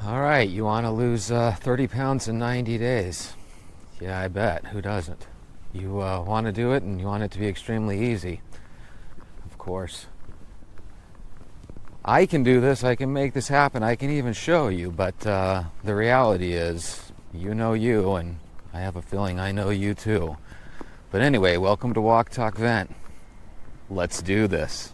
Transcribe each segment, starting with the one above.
All right, you want to lose 30 pounds in 90 days? Yeah, I bet. Who doesn't? You want to do it and you want it to be extremely easy, of course. I can do this, I can make this happen, I can even show you, but the reality is, you know you, and I have a feeling I know you too. But anyway, welcome to Walk Talk Vent. Let's do this.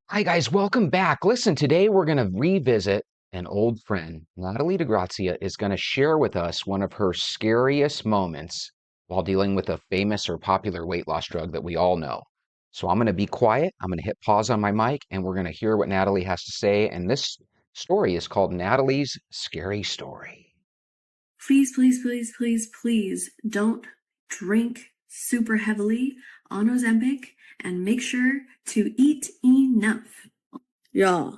Hi guys, welcome back. Listen, today we're going to revisit an old friend. Natalie DeGrazia is going to share with us one of her scariest moments while dealing with a famous or popular weight loss drug that we all know. So I'm going to be quiet. I'm going to hit pause on my mic and we're going to hear what Natalie has to say. And this story is called Natalie's Scary Story. Please, please, please, please, please don't drink super heavily on Ozempic and make sure to eat enough. Y'all,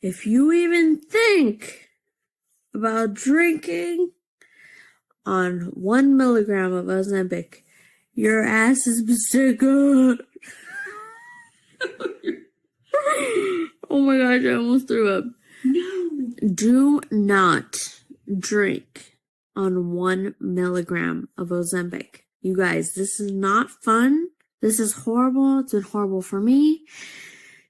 if you even think about drinking on 1 milligram of Ozempic, your ass is mistaken. Oh my gosh, I almost threw up. No. Do not drink on 1 milligram of Ozempic. You guys, this is not fun. This is horrible. It's been horrible for me.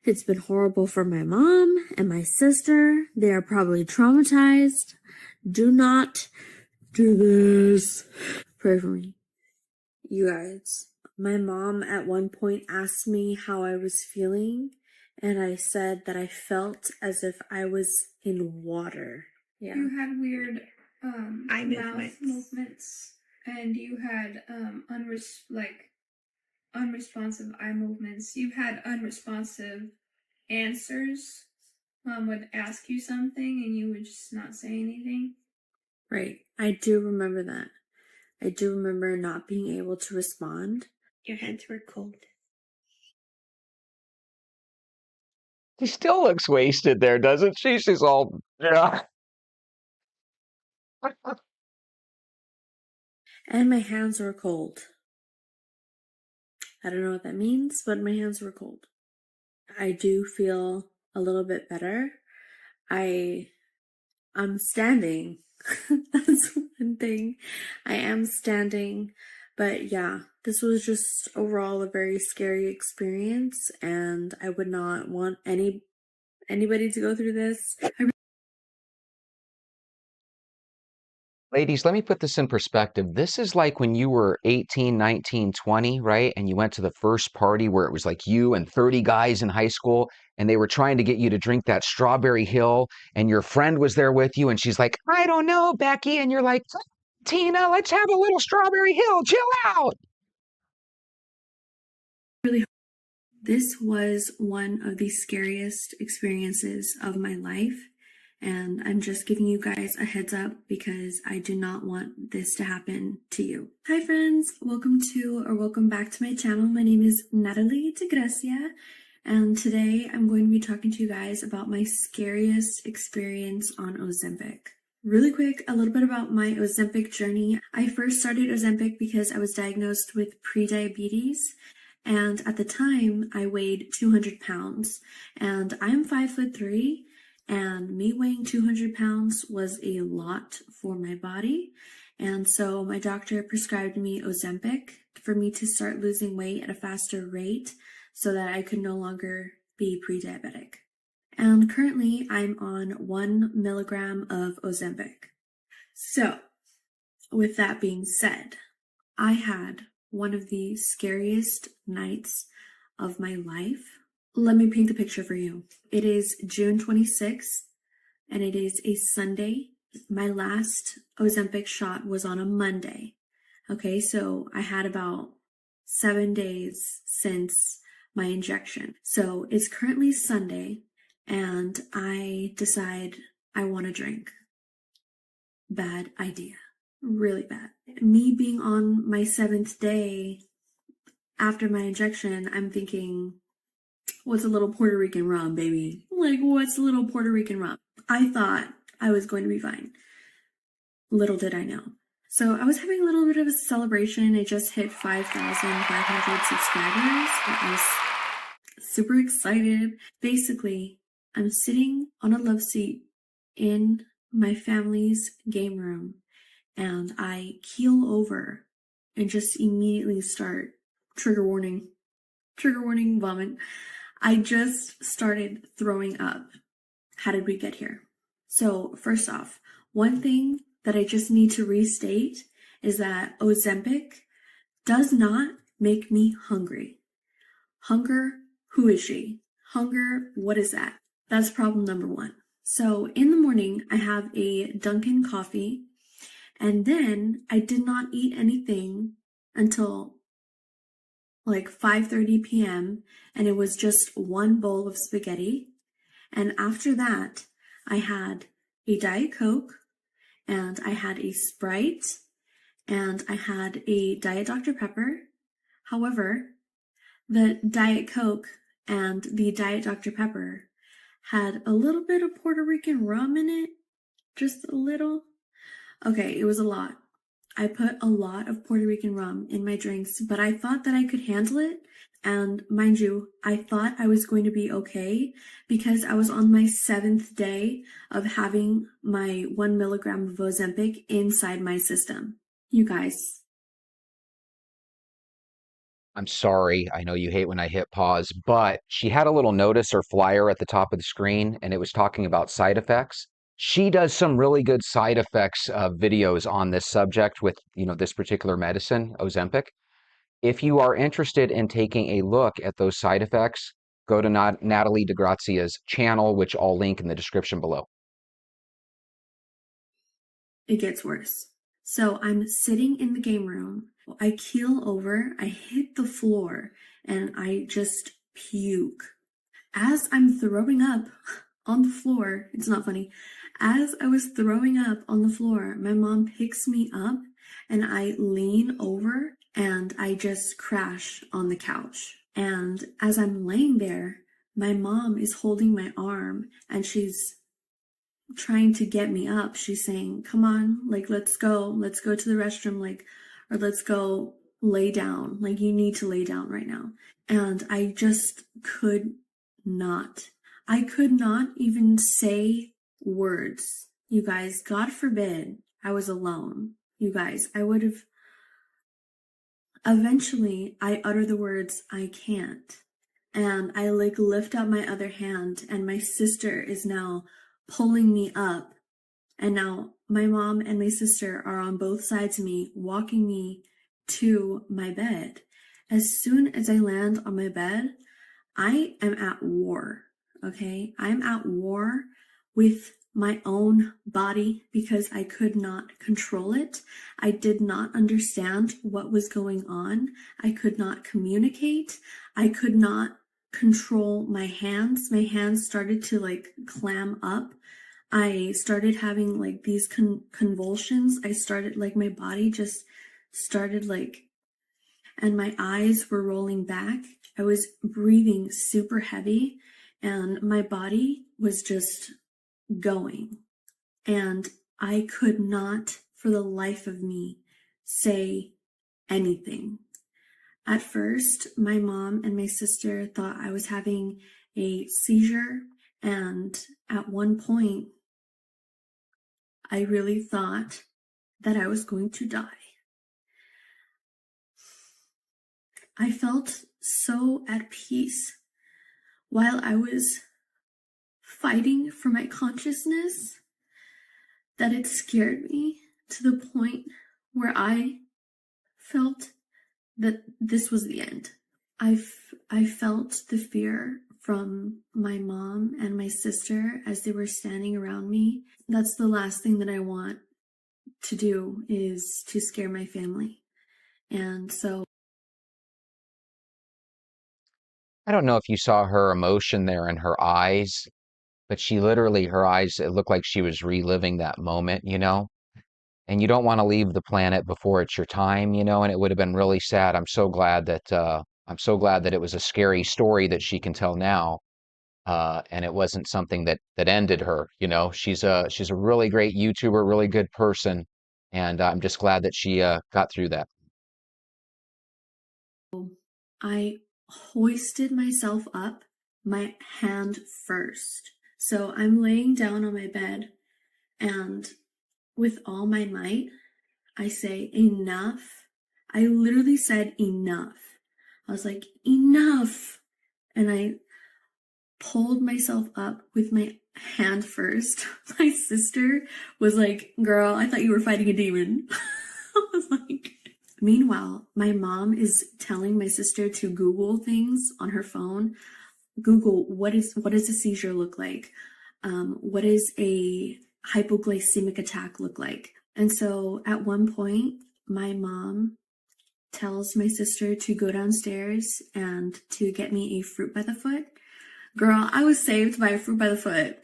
It's been horrible for my mom and my sister. They are probably traumatized. Do not do this. Pray for me. You guys, my mom at one point asked me how I was feeling, and I said that I felt as if I was in water. Yeah. You had weird eye mouth movements, and you had unresponsive eye movements. You had unresponsive answers. Mom would ask you something, and you would just not say anything. Right. I do remember that. I do remember not being able to respond. Your hands were cold. She still looks wasted there, doesn't she? She's all, yeah. And my hands were cold. I don't know what that means, but my hands were cold. I do feel a little bit better. I'm standing. That's one thing. I am standing. But yeah, this was just overall a very scary experience, and I would not want anybody to go through this. Ladies, let me put this in perspective. This is like when you were 18, 19, 20, right? And you went to the first party where it was like you and 30 guys in high school, and they were trying to get you to drink that Strawberry Hill, and your friend was there with you, and she's like, I don't know, Becky. And you're like, Tina, let's have a little Strawberry Hill. Chill out. This was one of the scariest experiences of my life, and I'm just giving you guys a heads up because I do not want this to happen to you. Hi friends, welcome back to my channel. My name is Natalie DeGrazia, and today I'm going to be talking to you guys about my scariest experience on Ozempic. Really quick, a little bit about my Ozempic journey. I first started Ozempic because I was diagnosed with prediabetes. And at the time, I weighed 200 pounds, and I'm 5'3", and me weighing 200 pounds was a lot for my body. And so my doctor prescribed me Ozempic for me to start losing weight at a faster rate so that I could no longer be pre-diabetic. And currently, I'm on 1 milligram of Ozempic. So, with that being said, I had one of the scariest nights of my life. Let me paint the picture for you. It is June 26th, and it is a Sunday. My last Ozempic shot was on a Monday. Okay, so I had about 7 days since my injection. So it's currently Sunday, and I decide I want to drink. Bad idea. Really bad. Me being on my 7th day after my injection, I'm thinking, what's a little Puerto Rican rum, baby? Like, what's a little Puerto Rican rum? I thought I was going to be fine. Little did I know. So I was having a little bit of a celebration. I just hit 5,500 subscribers. I was super excited. Basically, I'm sitting on a love seat in my family's game room and I keel over and just immediately start trigger warning, vomit. I just started throwing up. How did we get here? So, first off, one thing that I just need to restate is that Ozempic does not make me hungry. Hunger, who is she? Hunger, what is that? That's problem number one. So in the morning, I have a Dunkin' coffee, and then I did not eat anything until like 5:30 p.m., and it was just one bowl of spaghetti. And after that, I had a Diet Coke, and I had a Sprite, and I had a Diet Dr. Pepper. However, the Diet Coke and the Diet Dr. Pepper had a little bit of Puerto Rican rum in it. Just a little. Okay, it was a lot. I put a lot of Puerto Rican rum in my drinks, but I thought that I could handle it. And mind you, I thought I was going to be okay because I was on my 7th day of having my 1 milligram of Ozempic inside my system. You guys, I'm sorry. I know you hate when I hit pause, but she had a little notice or flyer at the top of the screen, and it was talking about side effects. She does some really good side effects videos on this subject with, this particular medicine, Ozempic. If you are interested in taking a look at those side effects, go to Natalie DeGrazia's channel, which I'll link in the description below. it gets worse. So I'm sitting in the game room. I keel over, I hit the floor, and I just puke. As I'm throwing up on the floor, it's not funny. As I was throwing up on the floor, my mom picks me up and I lean over and I just crash on the couch. And as I'm laying there, my mom is holding my arm and she's trying to get me up. She's saying, "Come on, like, let's go to the restroom, like, or let's go lay down. Like, you need to lay down right now." And I just could not. I could not even say words. You guys, God forbid I was alone. You guys, I would have. Eventually, I utter the words, "I can't." And I like lift up my other hand, and my sister is now pulling me up. And now my mom and my sister are on both sides of me, walking me to my bed. As soon as I land on my bed, I am at war, okay? I'm at war with my own body because I could not control it. I did not understand what was going on. I could not communicate. I could not control my hands. My hands started to like clam up. I started having like these convulsions. I started like my body just started like, and my eyes were rolling back. I was breathing super heavy and my body was just going. And I could not, for the life of me, say anything. At first, my mom and my sister thought I was having a seizure, and at one point, I really thought that I was going to die. I felt so at peace while I was fighting for my consciousness that it scared me to the point where I felt that this was the end. I felt the fear from my mom and my sister as they were standing around me. That's the last thing that I want to do, is to scare my family. And so I don't know if you saw her emotion there in her eyes, but she literally, her eyes, it looked like she was reliving that moment. And you don't want to leave the planet before it's your time, and it would have been really sad. I'm so glad that it was a scary story that she can tell now. And it wasn't something that ended her. She's a really great YouTuber, really good person, and I'm just glad that she got through that. I hoisted myself up, my hand first. So I'm laying down on my bed And with all my might, I say, enough. I literally said enough. I was like, enough. And I pulled myself up with my hand first. My sister was like, girl, I thought you were fighting a demon. I was like, meanwhile, my mom is telling my sister to Google things on her phone. Google, what does a seizure look like? What does a hypoglycemic attack look like? And so at one point, my mom tells my sister to go downstairs and to get me a fruit by the foot. Girl, I was saved by a fruit by the foot.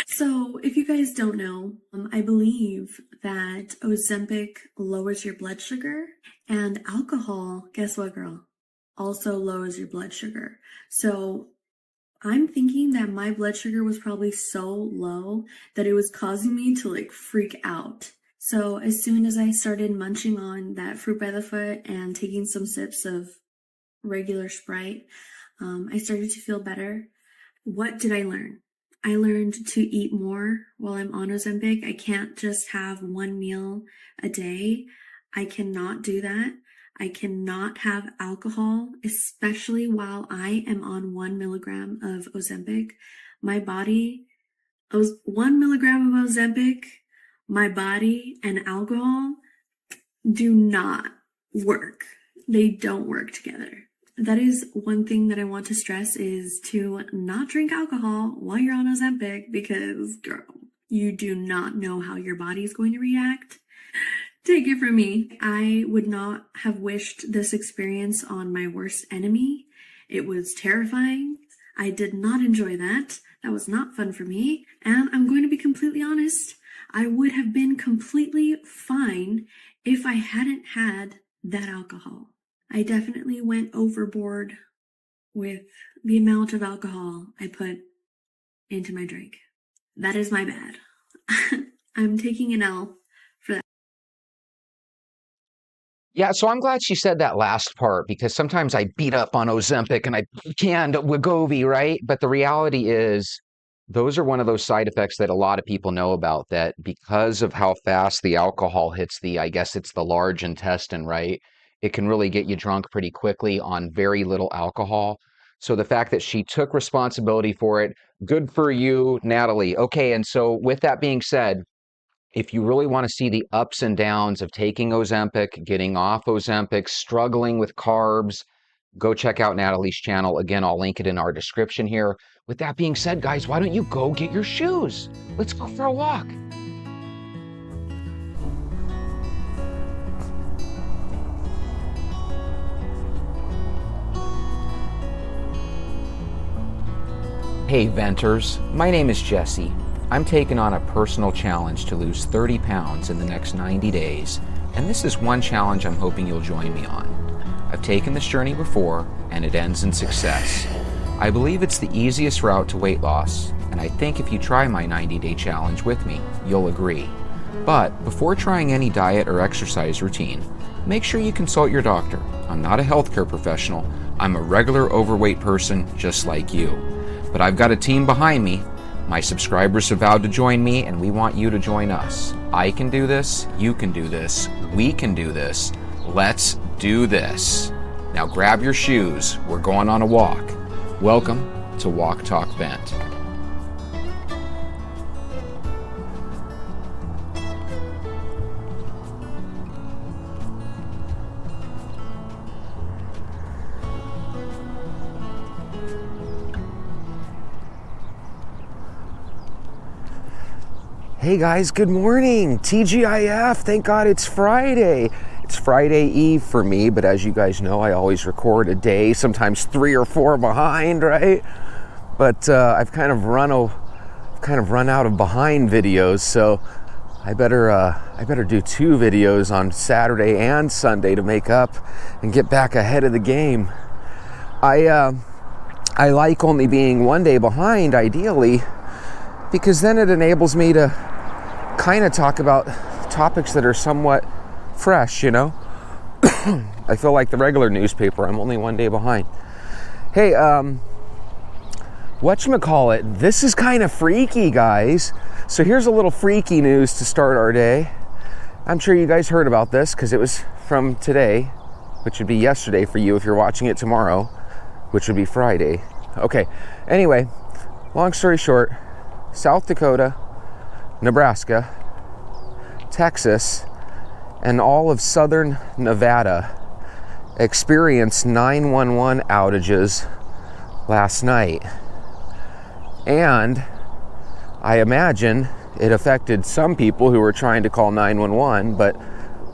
So if you guys don't know, I believe that Ozempic lowers your blood sugar, and alcohol, guess what, girl? Also lowers your blood sugar. So I'm thinking that my blood sugar was probably so low that it was causing me to like freak out. So as soon as I started munching on that fruit by the foot and taking some sips of regular Sprite, I started to feel better. What did I learn? I learned to eat more while I'm on Ozempic. I can't just have one meal a day. I cannot do that. I cannot have alcohol, especially while I am on 1 milligram of Ozempic. My body, 1 milligram of Ozempic, my body and alcohol do not work. They don't work together. That is one thing that I want to stress, is to not drink alcohol while you're on Ozempic, because, girl, you do not know how your body is going to react. Take it from me. I would not have wished this experience on my worst enemy. It was terrifying. I did not enjoy that. That was not fun for me. And I'm going to be completely honest, I would have been completely fine if I hadn't had that alcohol. I definitely went overboard with the amount of alcohol I put into my drink. That is my bad. I'm taking an L for that. Yeah, so I'm glad she said that last part, because sometimes I beat up on Ozempic and I canned Wegovy, right? But the reality is, those are one of those side effects that a lot of people know about, that because of how fast the alcohol hits I guess it's the large intestine, right? It can really get you drunk pretty quickly on very little alcohol. So the fact that she took responsibility for it, good for you, Natalie. Okay, and so with that being said, if you really want to see the ups and downs of taking Ozempic, getting off Ozempic, struggling with carbs, go check out Natalie's channel. Again, I'll link it in our description here. With that being said, guys, why don't you go get your shoes? Let's go for a walk. Hey, Venters. My name is Jesse. I'm taking on a personal challenge to lose 30 pounds in the next 90 days, and this is one challenge I'm hoping you'll join me on. I've taken this journey before, and it ends in success. I believe it's the easiest route to weight loss, and I think if you try my 90-day challenge with me, you'll agree. But before trying any diet or exercise routine, make sure you consult your doctor. I'm not a healthcare professional. I'm a regular overweight person just like you. But I've got a team behind me. My subscribers have vowed to join me, and we want you to join us. I can do this, you can do this, we can do this. Let's do this. Now grab your shoes, we're going on a walk. Welcome to Walk Talk Vent. Hey guys, good morning. TGIF, thank God it's Friday. It's Friday Eve for me, but as you guys know, I always record a day, sometimes 3 or 4 behind, right? But I've kind of run out of behind videos, so I better do 2 videos on Saturday and Sunday to make up and get back ahead of the game. I like only being 1 day behind, ideally, because then it enables me to kind of talk about topics that are somewhat fresh, you know? I feel like the regular newspaper, I'm only 1 day behind. Hey, whatchamacallit, this is kind of freaky, guys. So here's a little freaky news to start our day. I'm sure you guys heard about this because it was from today, which would be yesterday for you if you're watching it tomorrow, which would be Friday. Okay, anyway, long story short, South Dakota, Nebraska, Texas, and all of southern Nevada experienced 911 outages last night. And I imagine it affected some people who were trying to call 911, but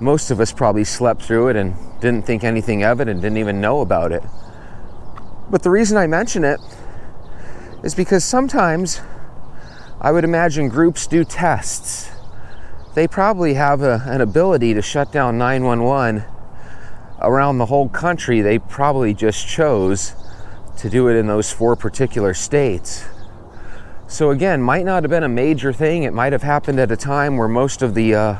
most of us probably slept through it and didn't think anything of it and didn't even know about it. But the reason I mention it is because sometimes I would imagine groups do tests. They probably have an ability to shut down 911 around the whole country. They probably just chose to do it in those 4 particular states. So again, might not have been a major thing. It might have happened at a time where most of the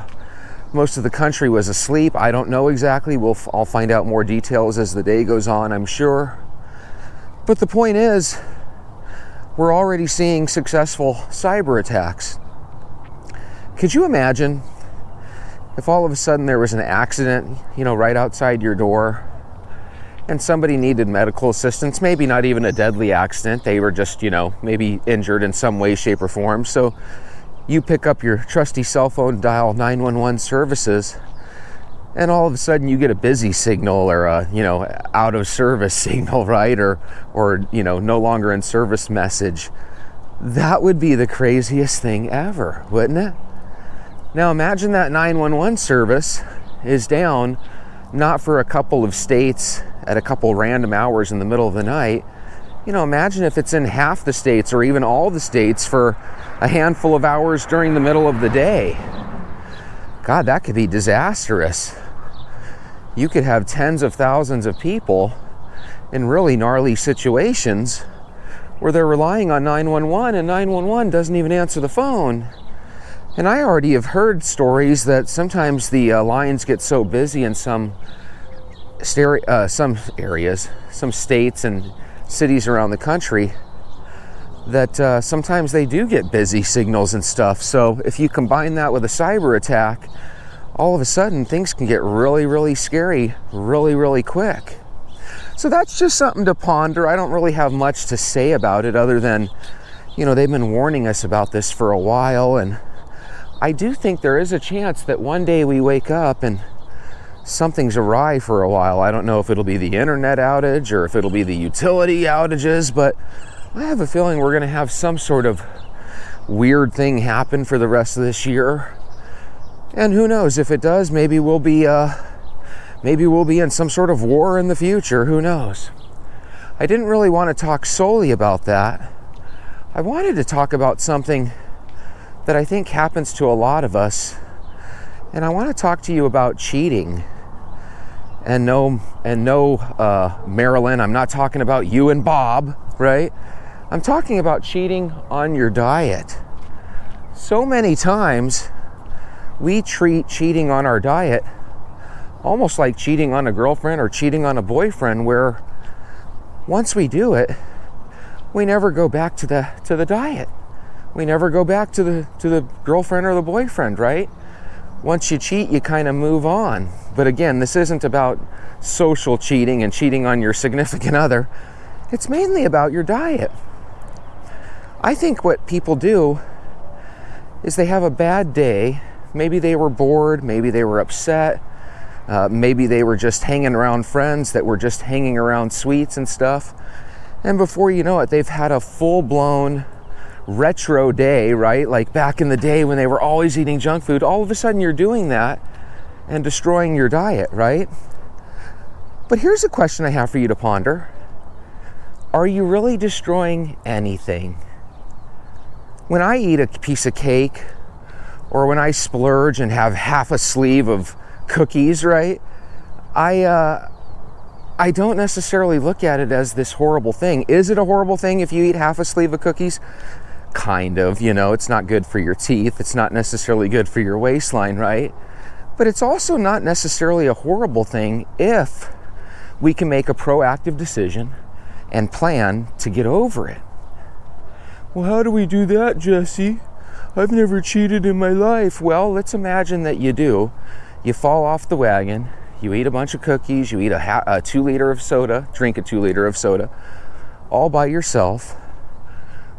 country was asleep. I don't know exactly. I'll find out more details as the day goes on, I'm sure. But the point is, we're already seeing successful cyber attacks. Could you imagine if all of a sudden there was an accident, right outside your door, and somebody needed medical assistance, maybe not even a deadly accident, they were just, maybe injured in some way, shape, or form. So you pick up your trusty cell phone, dial 911 services, and all of a sudden you get a busy signal or a, out of service signal, right? Or no longer in service message. That would be the craziest thing ever, wouldn't it? Now imagine that 911 service is down, not for a couple of states at a couple random hours in the middle of the night. Imagine if it's in half the states or even all the states for a handful of hours during the middle of the day. God, that could be disastrous. You could have tens of thousands of people in really gnarly situations where they're relying on 911 and 911 doesn't even answer the phone. And I already have heard stories that sometimes the lines get so busy in some areas, some states and cities around the country, that sometimes they do get busy signals and stuff. So if you combine that with a cyber attack, all of a sudden things can get really, really scary really, really quick. So that's just something to ponder. I don't really have much to say about it other than, they've been warning us about this for a while, and I do think there is a chance that one day we wake up and something's awry for a while. I don't know if it'll be the internet outage or if it'll be the utility outages, but I have a feeling we're going to have some sort of weird thing happen for the rest of this year. And who knows, if it does, maybe we'll be in some sort of war in the future. Who knows? I didn't really want to talk solely about that. I wanted to talk about something that I think happens to a lot of us. And I want to talk to you about cheating. And no, Marilyn, I'm not talking about you and Bob, right? I'm talking about cheating on your diet. So many times we treat cheating on our diet almost like cheating on a girlfriend or cheating on a boyfriend, where once we do it, we never go back to the diet. We never go back to the girlfriend or the boyfriend, right? Once you cheat, you kind of move on. But again, this isn't about social cheating and cheating on your significant other. It's mainly about your diet. I think what people do is they have a bad day. Maybe they were bored, maybe they were upset, maybe they were just hanging around friends that were just hanging around sweets and stuff. And before you know it, they've had a full-blown retro day, right? Like back in the day when they were always eating junk food. All of a sudden you're doing that and destroying your diet, right? But here's a question I have for you to ponder. Are you really destroying anything? When I eat a piece of cake, or when I splurge and have half a sleeve of cookies, right? I don't necessarily look at it as this horrible thing. Is it a horrible thing if you eat half a sleeve of cookies? Kind of, it's not good for your teeth. It's not necessarily good for your waistline, right? But it's also not necessarily a horrible thing if we can make a proactive decision and plan to get over it. Well, how do we do that, Jesse? I've never cheated in my life. Well, let's imagine that you do. You fall off the wagon, you eat a bunch of cookies, you eat a 2 liter of soda, drink a 2 liter of soda, all by yourself.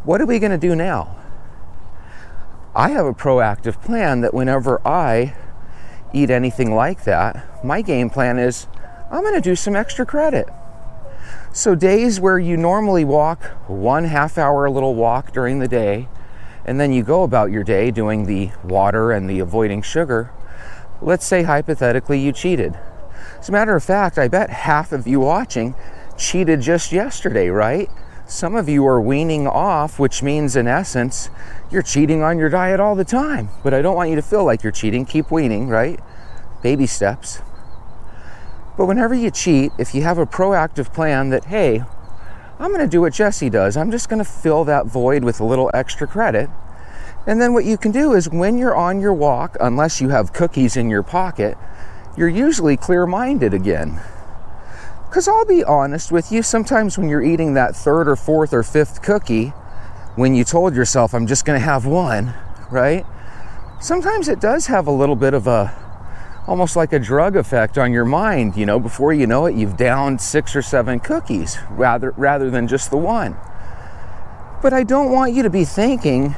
What are we going to do now? I have a proactive plan that whenever I eat anything like that, my game plan is I'm going to do some extra credit. So days where you normally walk 1 half-hour little walk during the day, and then you go about your day doing the water and the avoiding sugar, let's say hypothetically you cheated. As a matter of fact, I bet half of you watching cheated just yesterday, right? Some of you are weaning off, which means in essence, you're cheating on your diet all the time. But I don't want you to feel like you're cheating. Keep weaning, right? Baby steps. But whenever you cheat, if you have a proactive plan that, hey, I'm going to do what Jesse does. I'm just going to fill that void with a little extra credit. And then what you can do is when you're on your walk, unless you have cookies in your pocket, you're usually clear-minded again. Because I'll be honest with you, sometimes when you're eating that 3rd or 4th or 5th cookie, when you told yourself, I'm just going to have one, right? Sometimes it does have a little bit of almost like a drug effect on your mind. You know, before you know it, you've downed 6 or 7 cookies rather than just the one. But I don't want you to be thinking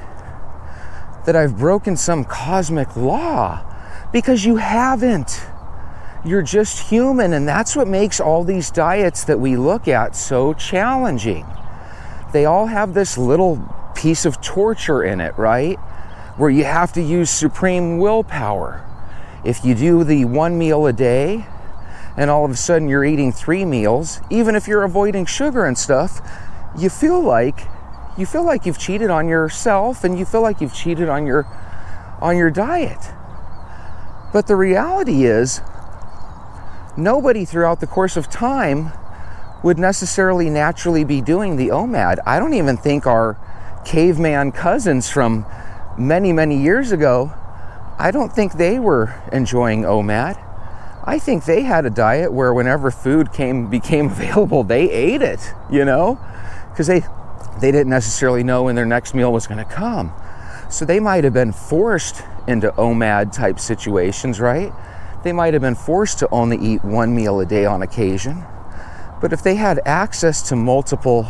that I've broken some cosmic law, because you haven't. You're just human, and that's what makes all these diets that we look at so challenging. They all have this little piece of torture in it, right? Where you have to use supreme willpower. If you do the 1 meal a day, and all of a sudden you're eating 3 meals, even if you're avoiding sugar and stuff, you feel like you've cheated on yourself, and you feel like you've cheated on your diet. But the reality is, nobody throughout the course of time would necessarily naturally be doing the OMAD. I don't even think our caveman cousins from many, many years ago, I don't think they were enjoying OMAD. I think they had a diet where whenever food became available, they ate it, you know? Because they didn't necessarily know when their next meal was going to come. So they might have been forced into OMAD type situations, right? They might have been forced to only eat 1 meal a day on occasion. But if they had access to multiple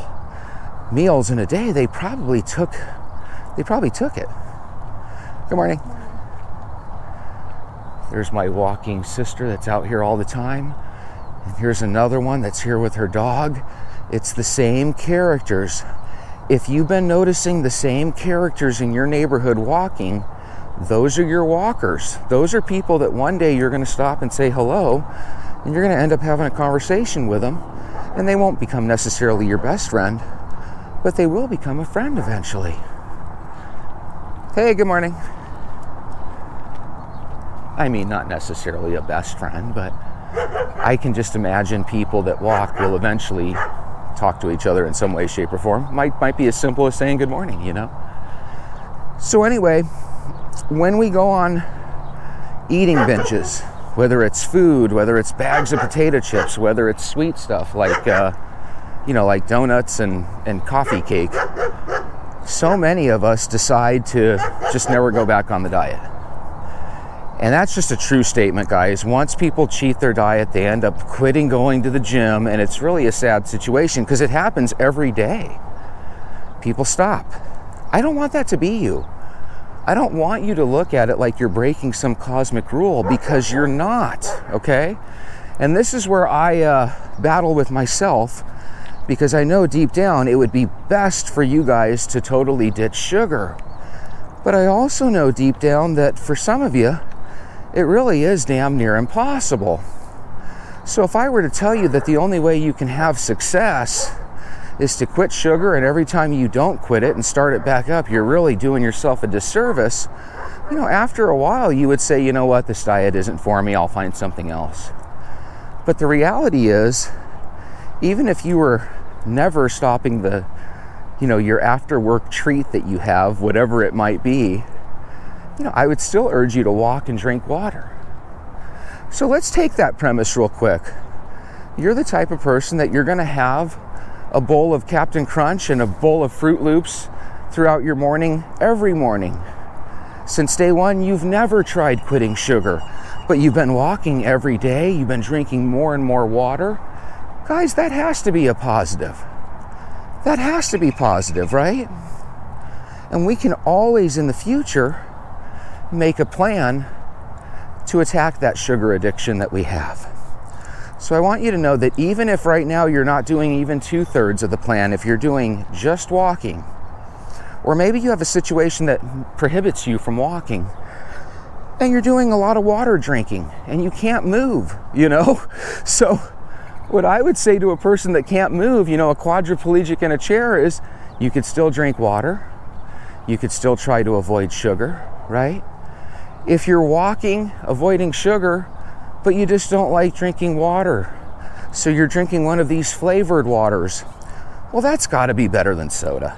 meals in a day, they probably took it. Good morning. There's my walking sister that's out here all the time. And here's another one that's here with her dog. It's the same characters. If you've been noticing the same characters in your neighborhood walking, those are your walkers. Those are people that one day you're going to stop and say hello, and you're going to end up having a conversation with them, and they won't become necessarily your best friend, but they will become a friend eventually. Hey, good morning. I mean, not necessarily a best friend, but I can just imagine people that walk will eventually talk to each other in some way, shape, or form. Might be as simple as saying good morning, you know? So anyway, when we go on eating binges, whether it's food, whether it's bags of potato chips, whether it's sweet stuff like, like donuts and coffee cake, so many of us decide to just never go back on the diet. And that's just a true statement, guys. Once people cheat their diet, they end up quitting going to the gym, and it's really a sad situation because it happens every day. People stop. I don't want that to be you. I don't want you to look at it like you're breaking some cosmic rule, because you're not, okay? And this is where I battle with myself, because I know deep down it would be best for you guys to totally ditch sugar. But I also know deep down that for some of you, it really is damn near impossible. So if I were to tell you that the only way you can have success is to quit sugar, and every time you don't quit it and start it back up, you're really doing yourself a disservice, after a while you would say, you know what, this diet isn't for me, I'll find something else. But the reality is, even if you were never stopping your after work treat that you have, whatever it might be, I would still urge you to walk and drink water. So let's take that premise real quick. You're the type of person that you're going to have a bowl of Captain Crunch and a bowl of Fruit Loops throughout your morning, every morning. Since day one, you've never tried quitting sugar, but you've been walking every day, you've been drinking more and more water. Guys, that has to be a positive. That has to be positive, right? And we can always in the future make a plan to attack that sugar addiction that we have. So I want you to know that even if right now you're not doing even 2/3 of the plan, if you're doing just walking, or maybe you have a situation that prohibits you from walking, and you're doing a lot of water drinking, and you can't move, So what I would say to a person that can't move, a quadriplegic in a chair, is you could still drink water. You could still try to avoid sugar, right? If you're walking, avoiding sugar, but you just don't like drinking water, so you're drinking one of these flavored waters, well, that's got to be better than soda,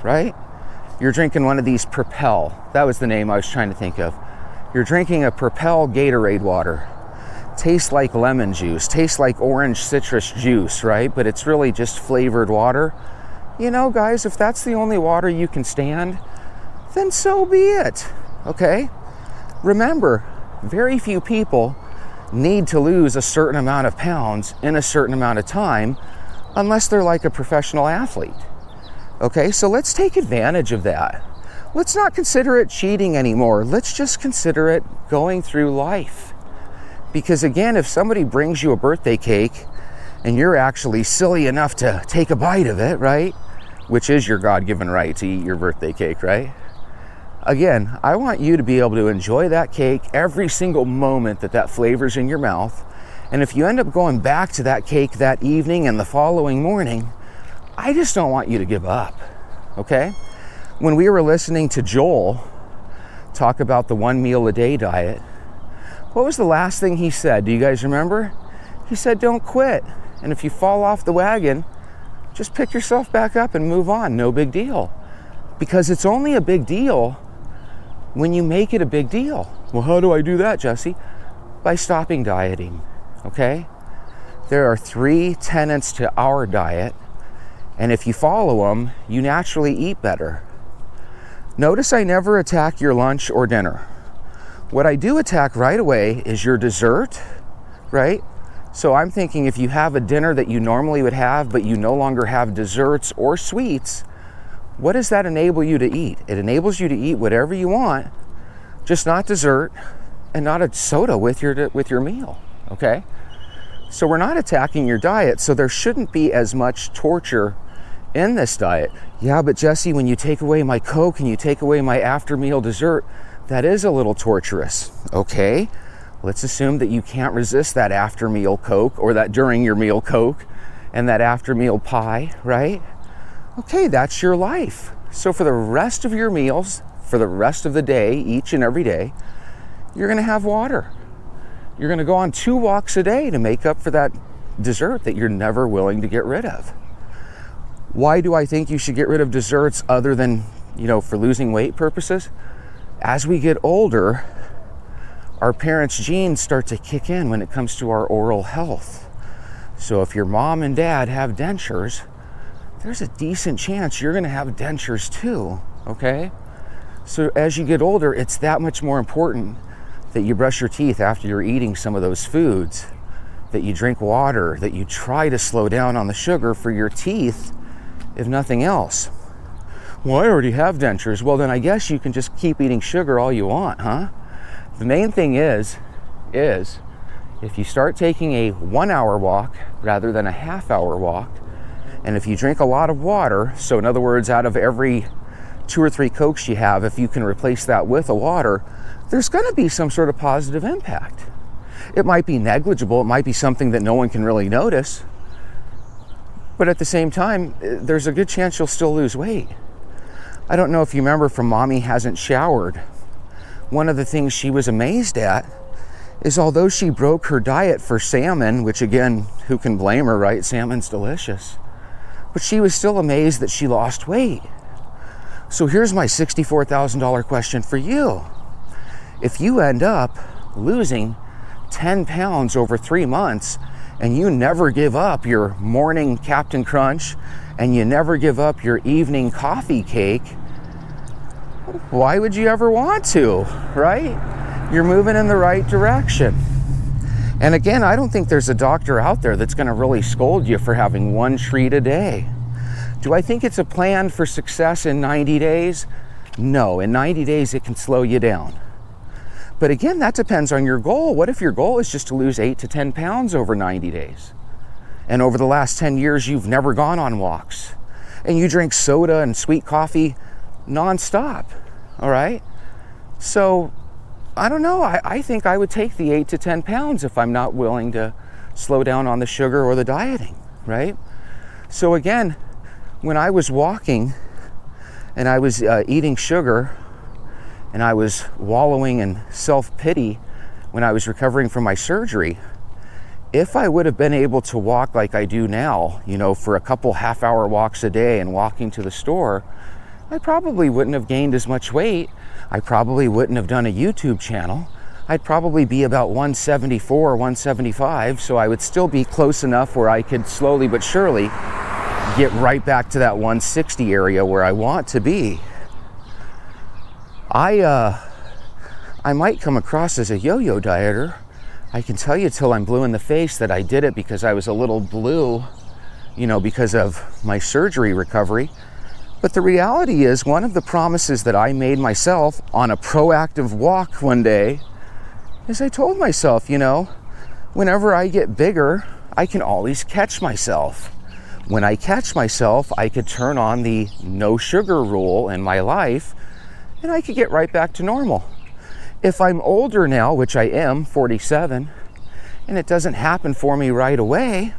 right? You're drinking one of these Propel. That was the name I was trying to think of. You're drinking a Propel Gatorade water. Tastes like lemon juice, tastes like orange citrus juice, right? But it's really just flavored water. Guys, if that's the only water you can stand, then so be it, okay? Remember, very few people need to lose a certain amount of pounds in a certain amount of time unless they're like a professional athlete. Okay, so let's take advantage of that. Let's not consider it cheating anymore. Let's just consider it going through life. Because again, if somebody brings you a birthday cake and you're actually silly enough to take a bite of it, right? Which is your God-given right to eat your birthday cake, right? Again, I want you to be able to enjoy that cake every single moment that flavor's in your mouth. And if you end up going back to that cake that evening and the following morning, I just don't want you to give up, okay? When we were listening to Joel talk about the 1 meal a day diet, what was the last thing he said? Do you guys remember? He said, don't quit. And if you fall off the wagon, just pick yourself back up and move on. No big deal. Because it's only a big deal when you make it a big deal. Well, how do I do that, Jesse? By stopping dieting, okay? There are 3 tenets to our diet, and if you follow them, you naturally eat better. Notice I never attack your lunch or dinner. What I do attack right away is your dessert, right? So I'm thinking if you have a dinner that you normally would have, but you no longer have desserts or sweets, what does that enable you to eat? It enables you to eat whatever you want, just not dessert and not a soda with your meal, okay? So we're not attacking your diet, so there shouldn't be as much torture in this diet. Yeah, but Jesse, when you take away my Coke and you take away my after meal dessert, that is a little torturous. Okay, let's assume that you can't resist that after meal Coke or that during your meal Coke and that after meal pie, right? Okay, that's your life. So for the rest of your meals, for the rest of the day, each and every day, you're gonna have water. You're gonna go on 2 walks a day to make up for that dessert that you're never willing to get rid of. Why do I think you should get rid of desserts other than, for losing weight purposes? As we get older, our parents' genes start to kick in when it comes to our oral health. So if your mom and dad have dentures, there's a decent chance you're gonna have dentures too, okay? So as you get older, it's that much more important that you brush your teeth after you're eating some of those foods, that you drink water, that you try to slow down on the sugar for your teeth, if nothing else. Well, I already have dentures. Well, then I guess you can just keep eating sugar all you want, huh? The main thing is if you start taking a 1-hour walk rather than a half-hour walk, and if you drink a lot of water, so in other words, out of every 2 or 3 Cokes you have, if you can replace that with a water, there's gonna be some sort of positive impact. It might be negligible, it might be something that no one can really notice, but at the same time, there's a good chance you'll still lose weight. I don't know if you remember from Mommy Hasn't Showered, one of the things she was amazed at is although she broke her diet for salmon, which again, who can blame her, right? Salmon's delicious. But she was still amazed that she lost weight. So here's my $64,000 question for you. If you end up losing 10 pounds over 3 months and you never give up your morning Captain Crunch and you never give up your evening coffee cake, Why would you ever want to, right? You're moving in the right direction. And again, I don't think there's a doctor out there that's going to really scold you for having one treat a day. Do I think it's a plan for success in 90 days? No, in 90 days it can slow you down. But again, that depends on your goal. What if your goal is just to lose 8 to 10 pounds over 90 days? And over the last 10 years, you've never gone on walks. And you drink soda and sweet coffee nonstop, all right? So, I don't know. I think I would take the 8 to 10 pounds if I'm not willing to slow down on the sugar or the dieting, right? So again, when I was walking and I was eating sugar and I was wallowing in self-pity when I was recovering from my surgery, if I would have been able to walk like I do now, you know, for a couple half-hour walks a day and walking to the store, I probably wouldn't have gained as much weight. I probably wouldn't have done a YouTube channel. I'd probably be about 174 or 175, so I would still be close enough where I could slowly but surely get right back to that 160 area where I want to be. I might come across as a yo-yo dieter. I can tell you till I'm blue in the face that I did it because I was a little blue, you know, because of my surgery recovery. But the reality is, one of the promises that I made myself on a proactive walk one day is I told myself, you know, whenever I get bigger, I can always catch myself. When I catch myself, I could turn on the no sugar rule in my life and I could get right back to normal. If I'm older now, which I am, 47, and it doesn't happen for me right away,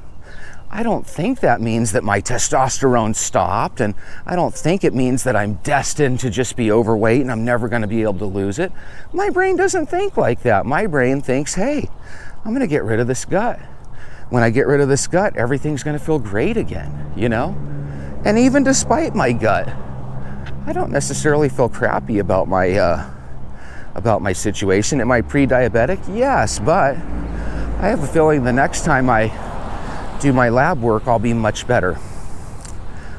I don't think that means that my testosterone stopped, and I don't think it means that I'm destined to just be overweight and I'm never going to be able to lose it. My brain doesn't think like that. My brain thinks, hey, I'm going to get rid of this gut. When I get rid of this gut, everything's going to feel great again, you know? And even despite my gut, I don't necessarily feel crappy about my situation. Am I pre-diabetic? Yes, but I have a feeling the next time I do my lab work, I'll be much better.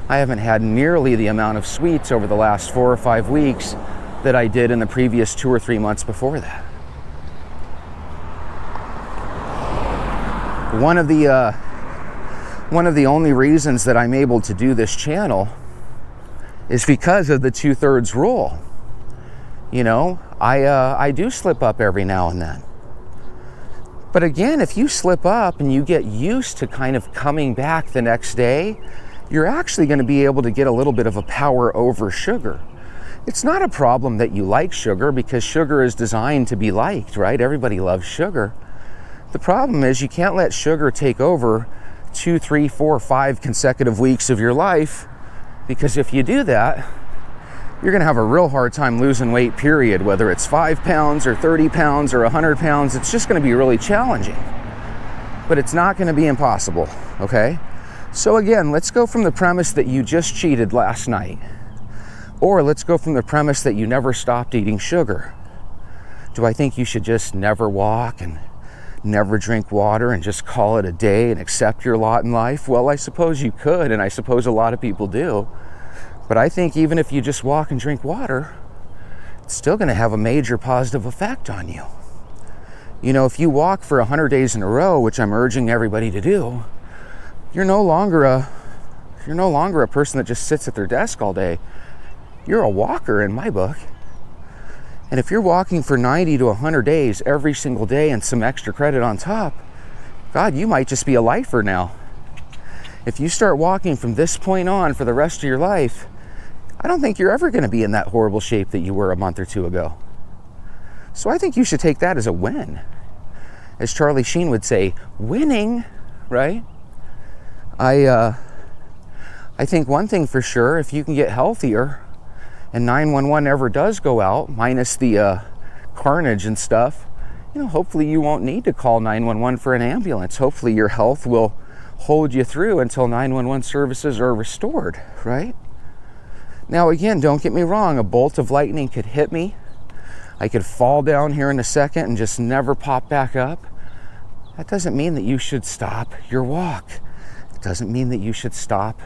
I haven't had nearly the amount of sweets over the last 4 or 5 weeks that I did in the previous 2 or 3 months before that. One of the only reasons that I'm able to do this channel is because of the 2/3 rule. You know, I do slip up every now and then. But again, if you slip up and you get used to kind of coming back the next day, you're actually going to be able to get a little bit of a power over sugar. It's not a problem that you like sugar because sugar is designed to be liked, right? Everybody loves sugar. The problem is you can't let sugar take over 2, 3, 4, 5 consecutive weeks of your life, because if you do that, you're going to have a real hard time losing weight, period. Whether it's 5 pounds or 30 pounds or 100 pounds, it's just going to be really challenging. But it's not going to be impossible, okay? So again, let's go from the premise that you just cheated last night. Or let's go from the premise that you never stopped eating sugar. Do I think you should just never walk and never drink water and just call it a day and accept your lot in life? Well, I suppose you could, and I suppose a lot of people do. But I think even if you just walk and drink water, it's still going to have a major positive effect on you. You know, if you walk for 100 days in a row, which I'm urging everybody to do, you're no longer a person that just sits at their desk all day. You're a walker in my book. And if you're walking for 90 to 100 days every single day and some extra credit on top, God, you might just be a lifer now. If you start walking from this point on for the rest of your life, I don't think you're ever going to be in that horrible shape that you were a month or 2 ago. So I think you should take that as a win. As Charlie Sheen would say, winning, right? I think one thing for sure, if you can get healthier and 911 ever does go out, minus the carnage and stuff, you know, hopefully you won't need to call 911 for an ambulance. Hopefully your health will hold you through until 911 services are restored, right? Now again, don't get me wrong, a bolt of lightning could hit me. I could fall down here in a second and just never pop back up. That doesn't mean that you should stop your walk. It doesn't mean that you should stop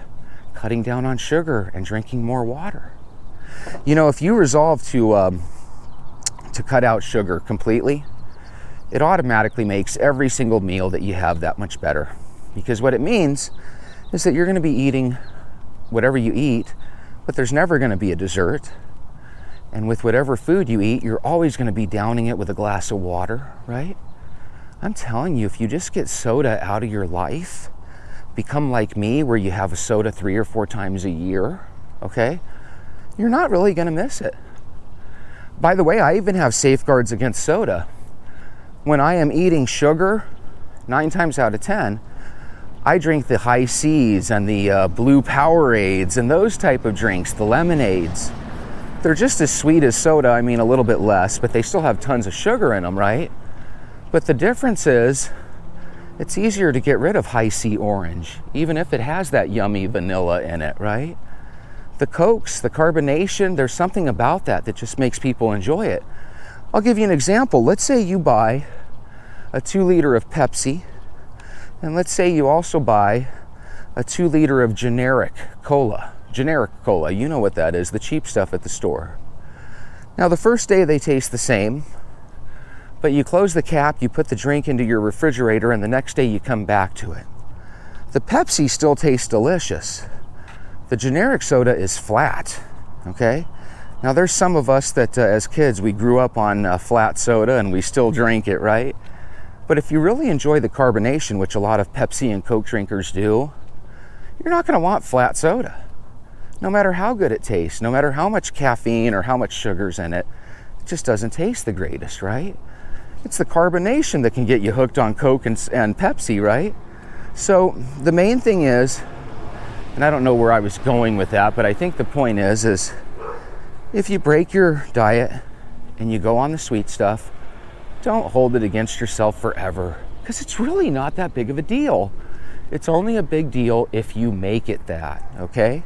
cutting down on sugar and drinking more water. You know, if you resolve to cut out sugar completely, it automatically makes every single meal that you have that much better. Because what it means is that you're going to be eating whatever you eat, but there's never going to be a dessert. And with whatever food you eat, you're always going to be downing it with a glass of water, right? I'm telling you, if you just get soda out of your life, become like me where you have a soda 3 or 4 times a year, okay? You're not really going to miss it. By the way, I even have safeguards against soda. When I am eating sugar, 9 times out of 10, I drink the High C's and the blue Powerades and those type of drinks, the lemonades. They're just as sweet as soda, I mean a little bit less, but they still have tons of sugar in them, right? But the difference is, it's easier to get rid of High C orange, even if it has that yummy vanilla in it, right? The Cokes, the carbonation, there's something about that that just makes people enjoy it. I'll give you an example. Let's say you buy a 2 liter of Pepsi, and let's say you also buy a 2 liter of generic cola. Generic cola, you know what that is, the cheap stuff at the store. Now the first day they taste the same, but you close the cap, you put the drink into your refrigerator, and the next day you come back to it. The Pepsi still tastes delicious. The generic soda is flat, okay? Now there's some of us that as kids, we grew up on flat soda and we still drink it, right? But if you really enjoy the carbonation, which a lot of Pepsi and Coke drinkers do, you're not gonna want flat soda. No matter how good it tastes, no matter how much caffeine or how much sugar's in it, it just doesn't taste the greatest, right? It's the carbonation that can get you hooked on Coke and Pepsi, right? So the main thing is, and I don't know where I was going with that, but I think the point is if you break your diet and you go on the sweet stuff, don't hold it against yourself forever, because it's really not that big of a deal. It's only a big deal if you make it that, okay?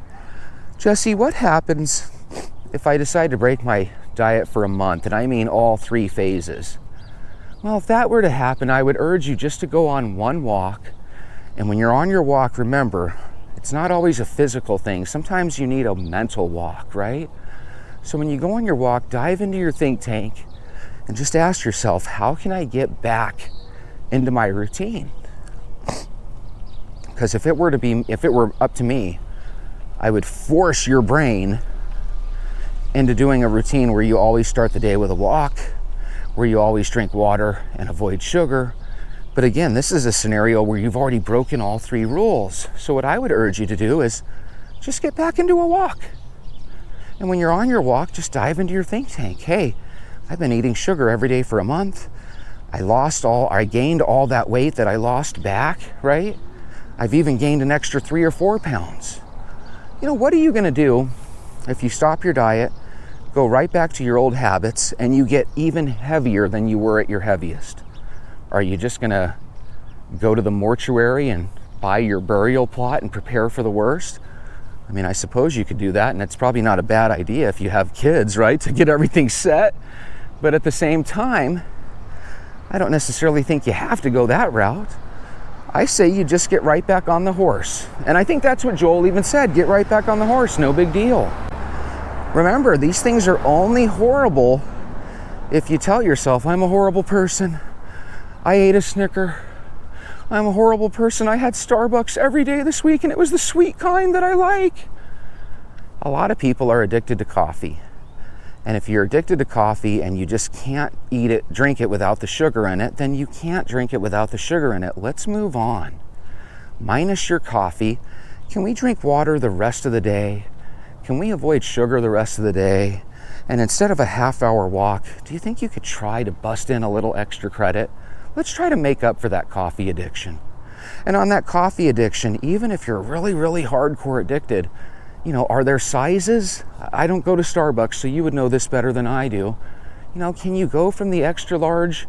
Jesse, what happens if I decide to break my diet for a month, and I mean all 3 phases? Well, if that were to happen, I would urge you just to go on one walk. And when you're on your walk, remember, it's not always a physical thing. Sometimes you need a mental walk, right? So when you go on your walk, dive into your think tank and just ask yourself, how can I get back into my routine? Because if it were up to me, I would force your brain into doing a routine where you always start the day with a walk, where you always drink water and avoid sugar. But again, this is a scenario where you've already broken all 3 rules. So what I would urge you to do is just get back into a walk. And when you're on your walk, just dive into your think tank. Hey, I've been eating sugar every day for a month. I gained all that weight that I lost back, right? I've even gained an extra 3 or 4 pounds. You know, what are you gonna do if you stop your diet, go right back to your old habits, and you get even heavier than you were at your heaviest? Are you just gonna go to the mortuary and buy your burial plot and prepare for the worst? I mean, I suppose you could do that, and it's probably not a bad idea if you have kids, right, to get everything set. But at the same time, I don't necessarily think you have to go that route. I say you just get right back on the horse. And I think that's what Joel even said, get right back on the horse, no big deal. Remember, these things are only horrible if you tell yourself, I'm a horrible person. I ate a Snicker. I'm a horrible person. I had Starbucks every day this week and it was the sweet kind that I like. A lot of people are addicted to coffee. And if you're addicted to coffee and you just can't drink it without the sugar in it, then you can't drink it without the sugar in it. Let's move on. Minus your coffee, can we drink water the rest of the day? Can we avoid sugar the rest of the day? And instead of a half-hour walk, do you think you could try to bust in a little extra credit? Let's try to make up for that coffee addiction. And on that coffee addiction, even if you're really, really hardcore addicted, you know, are there sizes? I don't go to Starbucks, so you would know this better than I do. You know, can you go from the extra large,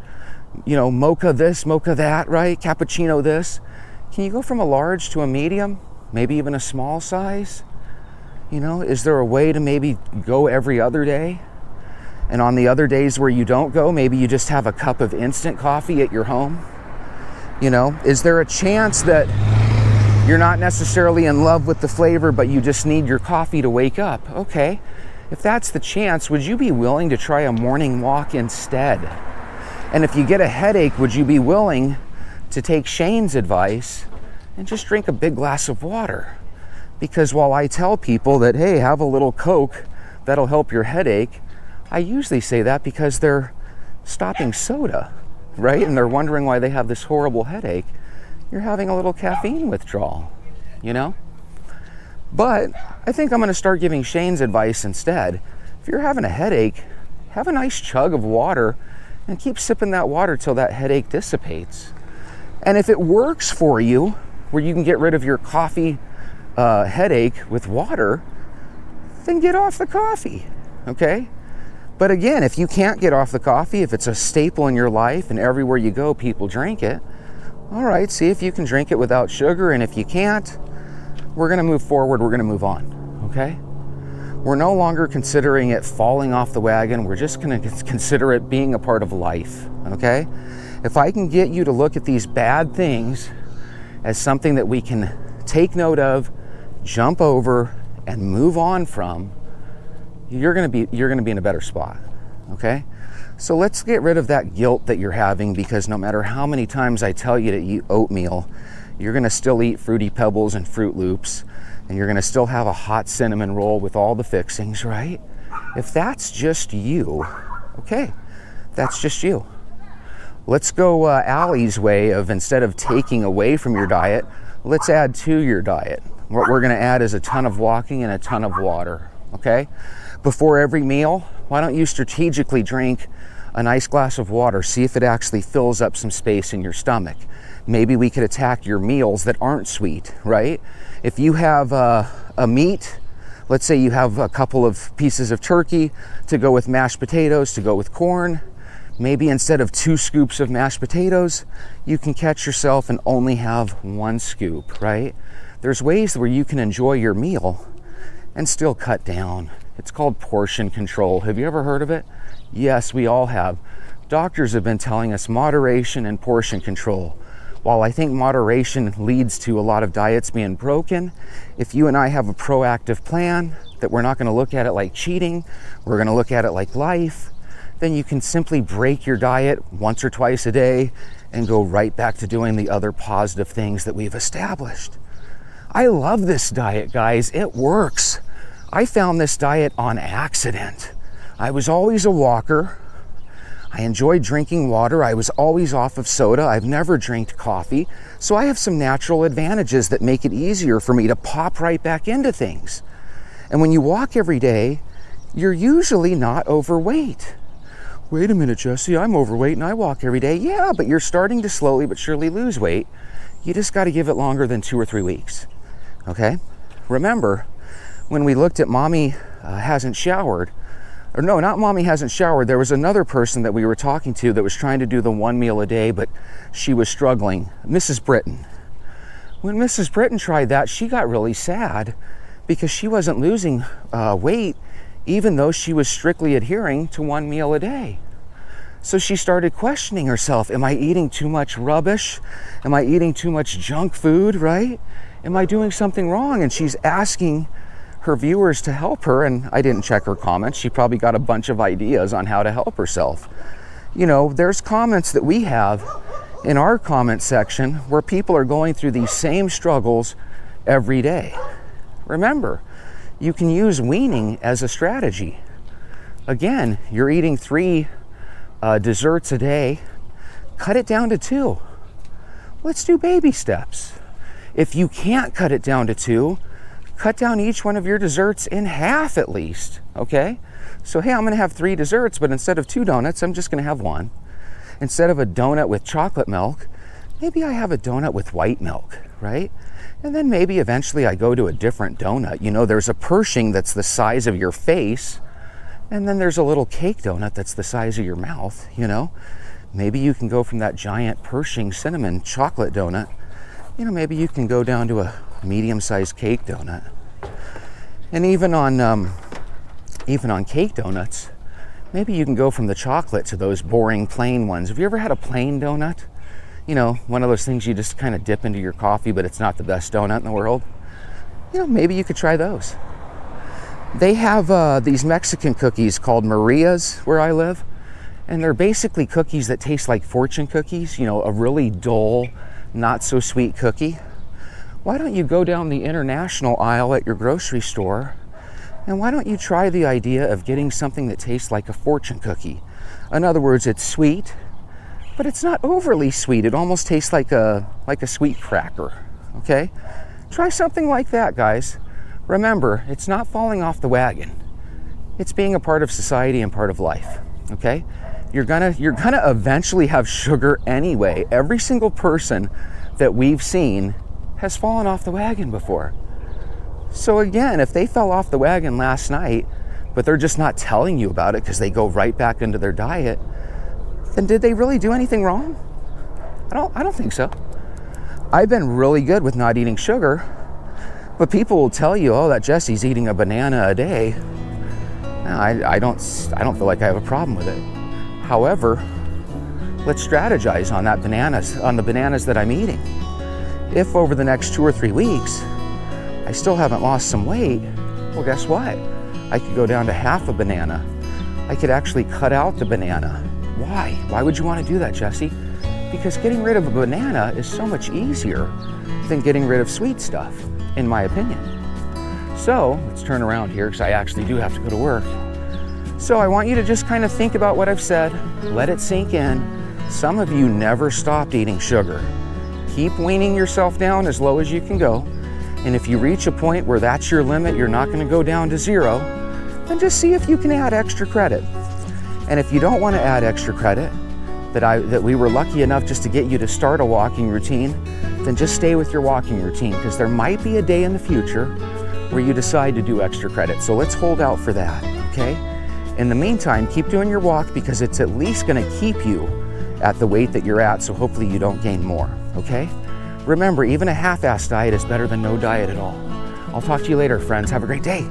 you know, mocha this, mocha that, right? Cappuccino this. Can you go from a large to a medium? Maybe even a small size? You know, is there a way to maybe go every other day? And on the other days where you don't go, maybe you just have a cup of instant coffee at your home? You know, is there a chance that you're not necessarily in love with the flavor, but you just need your coffee to wake up? Okay. If that's the chance, would you be willing to try a morning walk instead? And if you get a headache, would you be willing to take Shane's advice and just drink a big glass of water? Because while I tell people that, hey, have a little Coke, that'll help your headache, I usually say that because they're stopping soda, right? And they're wondering why they have this horrible headache. You're having a little caffeine withdrawal, you know? But I think I'm going to start giving Shane's advice instead. If you're having a headache, have a nice chug of water and keep sipping that water till that headache dissipates. And if it works for you, where you can get rid of your coffee headache with water, then get off the coffee, okay? But again, if you can't get off the coffee, if it's a staple in your life and everywhere you go people drink it, all right, see if you can drink it without sugar. And if you can't, we're going to move forward, we're going to move on, okay? We're no longer considering it falling off the wagon. We're just going to consider it being a part of life, okay? If I can get you to look at these bad things as something that we can take note of, jump over, and move on from, you're going to be in a better spot, okay? So let's get rid of that guilt that you're having, because no matter how many times I tell you to eat oatmeal, you're going to still eat Fruity Pebbles and Fruit Loops, and you're going to still have a hot cinnamon roll with all the fixings, right? If that's just you, okay, that's just you. Let's go Allie's way of, instead of taking away from your diet, let's add to your diet. What we're going to add is a ton of walking and a ton of water, okay? Before every meal, why don't you strategically drink a nice glass of water, see if it actually fills up some space in your stomach. Maybe we could attack your meals that aren't sweet, right? If you have a meat, let's say you have a couple of pieces of turkey to go with mashed potatoes, to go with corn, maybe instead of 2 scoops of mashed potatoes, you can catch yourself and only have 1 scoop, right? There's ways where you can enjoy your meal and still cut down. It's called portion control. Have you ever heard of it? Yes, we all have. Doctors have been telling us moderation and portion control. While I think moderation leads to a lot of diets being broken, if you and I have a proactive plan that we're not going to look at it like cheating, we're going to look at it like life, then you can simply break your diet once or twice a day and go right back to doing the other positive things that we've established. I love this diet, guys. It works. I found this diet on accident. I was always a walker. I enjoyed drinking water. I was always off of soda. I've never drank coffee. So I have some natural advantages that make it easier for me to pop right back into things. And when you walk every day, you're usually not overweight. Wait a minute, Jesse, I'm overweight and I walk every day. Yeah, but you're starting to slowly but surely lose weight. You just got to give it longer than 2 or 3 weeks, okay? Remember, when we looked at Mommy Hasn't Showered, or no, not Mommy Hasn't Showered, there was another person that we were talking to that was trying to do the 1 meal a day, but she was struggling, Mrs. Britton. When Mrs. Britton tried that, she got really sad because she wasn't losing weight, even though she was strictly adhering to 1 meal a day. So she started questioning herself. Am I eating too much rubbish? Am I eating too much junk food, right? Am I doing something wrong? And she's asking her viewers to help her, and I didn't check her comments. She probably got a bunch of ideas on how to help herself. You know, there's comments that we have in our comment section where people are going through these same struggles every day. Remember, you can use weaning as a strategy. Again, you're eating 3 desserts a day. Cut it down to 2. Let's do baby steps. If you can't cut it down to 2, cut down each one of your desserts in half at least, okay? So, hey, I'm gonna have 3 desserts, but instead of 2 donuts, I'm just gonna have 1. Instead of a donut with chocolate milk, maybe I have a donut with white milk, right? And then maybe eventually I go to a different donut. You know, there's a Pershing that's the size of your face, and then there's a little cake donut that's the size of your mouth, you know? Maybe you can go from that giant Pershing cinnamon chocolate donut, you know, maybe you can go down to a medium-sized cake donut. And even on cake donuts, maybe you can go from the chocolate to those boring plain ones. Have you ever had a plain donut? You know, one of those things you just kind of dip into your coffee, but it's not the best donut in the world. You know, maybe you could try those. They have these Mexican cookies called Marias where I live, and they're basically cookies that taste like fortune cookies, you know, a really dull, not so sweet cookie. Why don't you go down the international aisle at your grocery store, and why don't you try the idea of getting something that tastes like a fortune cookie? In other words, it's sweet, but it's not overly sweet. It almost tastes like a sweet cracker, okay? Try something like that, guys. Remember, it's not falling off the wagon. It's being a part of society and part of life, okay? You're gonna eventually have sugar anyway. Every single person that we've seen has fallen off the wagon before. So again, if they fell off the wagon last night, but they're just not telling you about it because they go right back into their diet, then did they really do anything wrong? I don't think so. I've been really good with not eating sugar, but people will tell you, oh, that Jesse's eating a banana a day. No, I don't feel like I have a problem with it. However, let's strategize on the bananas that I'm eating. If over the next 2 or 3 weeks, I still haven't lost some weight, well, guess what? I could go down to half a banana. I could actually cut out the banana. Why? Why would you want to do that, Jesse? Because getting rid of a banana is so much easier than getting rid of sweet stuff, in my opinion. So let's turn around here because I actually do have to go to work. So I want you to just kind of think about what I've said, let it sink in. Some of you never stopped eating sugar. Keep weaning yourself down as low as you can go. And if you reach a point where that's your limit, you're not going to go down to 0, then just see if you can add extra credit. And if you don't want to add extra credit, that we were lucky enough just to get you to start a walking routine, then just stay with your walking routine, because there might be a day in the future where you decide to do extra credit. So let's hold out for that, okay? In the meantime, keep doing your walk because it's at least going to keep you at the weight that you're at, so hopefully you don't gain more, okay? Remember, even a half-assed diet is better than no diet at all. I'll talk to you later, friends. Have a great day.